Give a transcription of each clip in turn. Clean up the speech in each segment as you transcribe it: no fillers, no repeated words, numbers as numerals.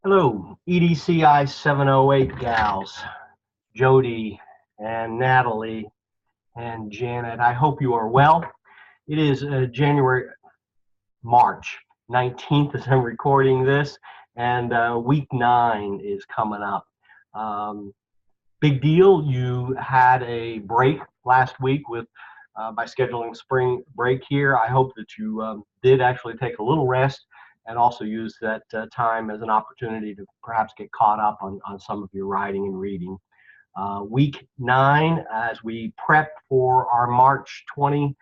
Hello, EDCI 708 gals, Jody and Natalie and Janet. I hope you are well. It is March 19th as I'm recording this, and week 9 is coming up. Um, Big deal. You had a break last week with by scheduling spring break here. I hope that you did actually take a little rest and also use that time as an opportunity to perhaps get caught up on some of your writing and reading. Week 9, as we prep for our March 30th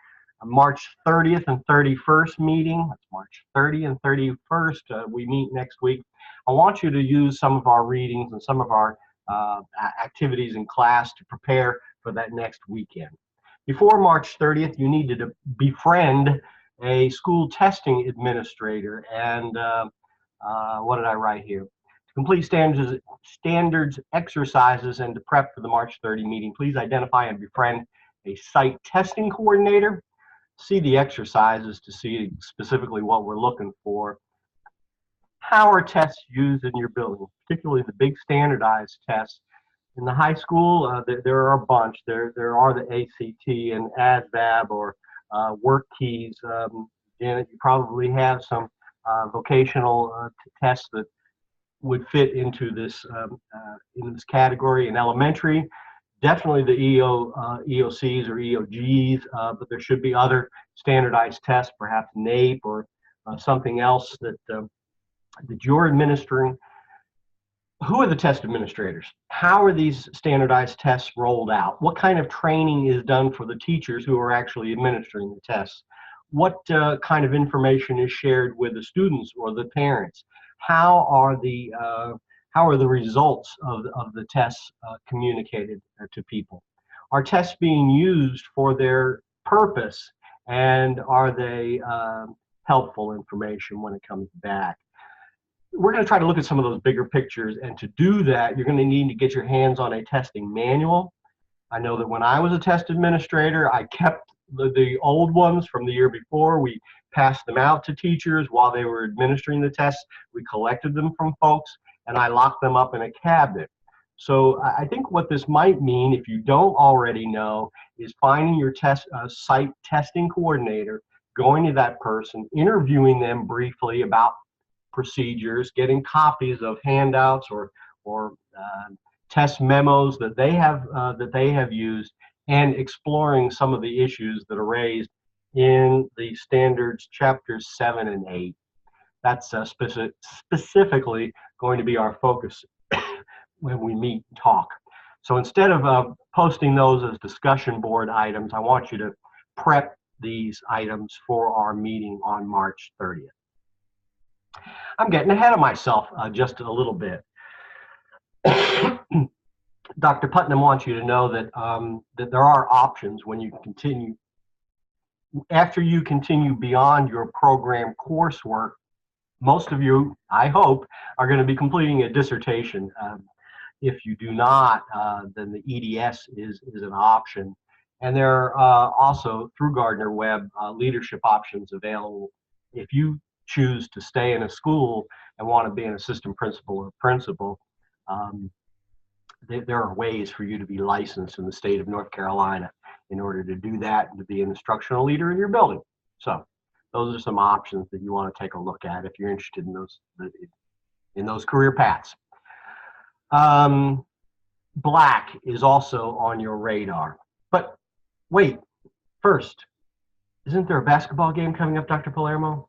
and 31st meeting. That's March 30th and 31st. We meet next week. I want you to use some of our readings and some of our activities in class to prepare for that next weekend. Before March 30th, you need to befriend a school testing administrator. And what did I write here? To complete standards exercises and to prep for the March 30 meeting, please identify and befriend a site testing coordinator. See the exercises to see specifically what we're looking for. How are tests used in your building, particularly the big standardized tests? In the high school, there are a bunch. There are the ACT and ASVAB or work keys. Janet, you probably have some vocational tests that would fit into this category. In elementary, definitely the EOCs or EOGs, but there should be other standardized tests, perhaps NAEP or something else that you're administering. Who are the test administrators? How are these standardized tests rolled out? What kind of training is done for the teachers who are actually administering the tests? What kind of information is shared with the students or the parents? How are the results of the tests communicated to people? Are tests being used for their purpose, and are they helpful information when it comes back? We're going to try to look at some of those bigger pictures, and to do that, you're going to need to get your hands on a testing manual. I know that when I was a test administrator, I kept the old ones from the year before. We passed them out to teachers while they were administering the tests. We collected them from folks, and I locked them up in a cabinet. So I think what this might mean, if you don't already know, is finding your site testing coordinator, going to that person, interviewing them briefly about procedures, getting copies of handouts or test memos that they have used, and exploring some of the issues that are raised in the standards chapters 7 and 8. That's specifically going to be our focus when we meet and talk. So instead of posting those as discussion board items, I want you to prep these items for our meeting on March 30th. I'm getting ahead of myself just a little bit. Dr. Putnam wants you to know that that there are options when you continue. After you continue beyond your program coursework, most of you, I hope, are going to be completing a dissertation. If you do not, then the EDS is an option. And there are also, through Gardner Webb, leadership options available. If you choose to stay in a school and want to be an assistant principal or principal, there are ways for you to be licensed in the state of North Carolina in order to do that and to be an instructional leader in your building. So those are some options that you want to take a look at if you're interested in those career paths. Black is also on your radar. But wait, first, isn't there a basketball game coming up, Dr. Palermo?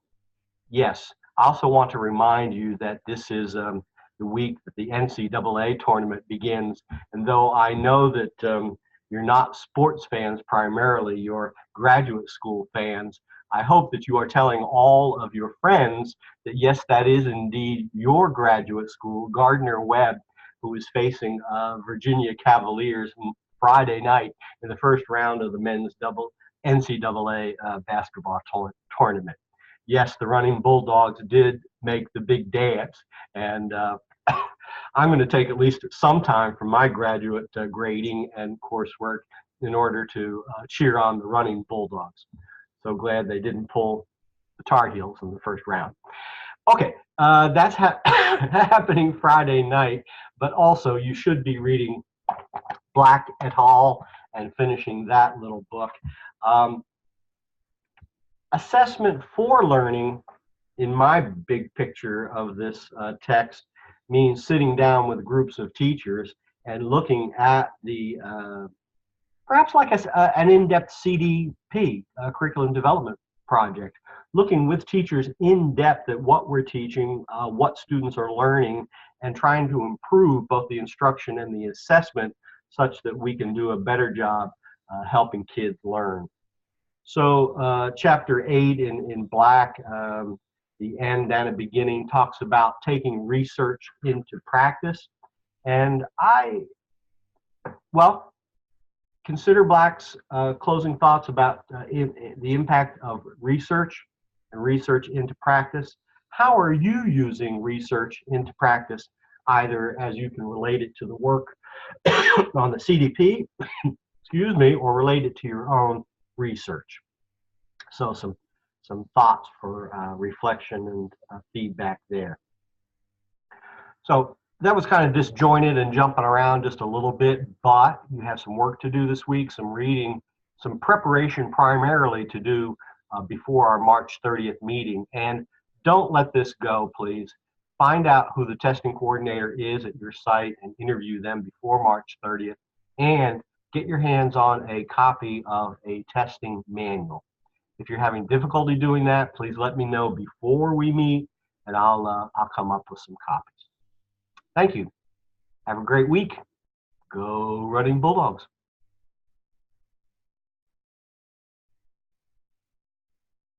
Yes. I also want to remind you that this is the week that the NCAA tournament begins. And though I know that you're not sports fans primarily, you're graduate school fans, I hope that you are telling all of your friends that yes, that is indeed your graduate school, Gardner Webb, who is facing Virginia Cavaliers Friday night in the first round of the men's NCAA basketball tournament. Yes, the Running Bulldogs did make the big dance, and I'm going to take at least some time from my graduate grading and coursework in order to cheer on the Running Bulldogs. So glad they didn't pull the Tar Heels in the first round. Okay, that's happening Friday night, but also you should be reading Black et al. And finishing that little book. Um, Assessment for learning, in my big picture of this text, means sitting down with groups of teachers and looking at the perhaps like an in-depth CDP, curriculum development project, looking with teachers in depth at what we're teaching, what students are learning, and trying to improve both the instruction and the assessment such that we can do a better job helping kids learn. So chapter 8 in Black, the end and the beginning, talks about taking research into practice. And well, consider Black's closing thoughts about the impact of research and research into practice. How are you using research into practice, either as you can relate it to the work on the CDP, excuse me, or relate it to your own research? So some thoughts for reflection and feedback there. So that was kind of disjointed and jumping around just a little bit, but you have some work to do this week, some reading, some preparation primarily to do before our March 30th meeting. And don't let this go, please. Find out who the testing coordinator is at your site and interview them before March 30th. And get your hands on a copy of a testing manual. If you're having difficulty doing that, please let me know before we meet, and I'll come up with some copies. Thank you. Have a great week. Go Running Bulldogs.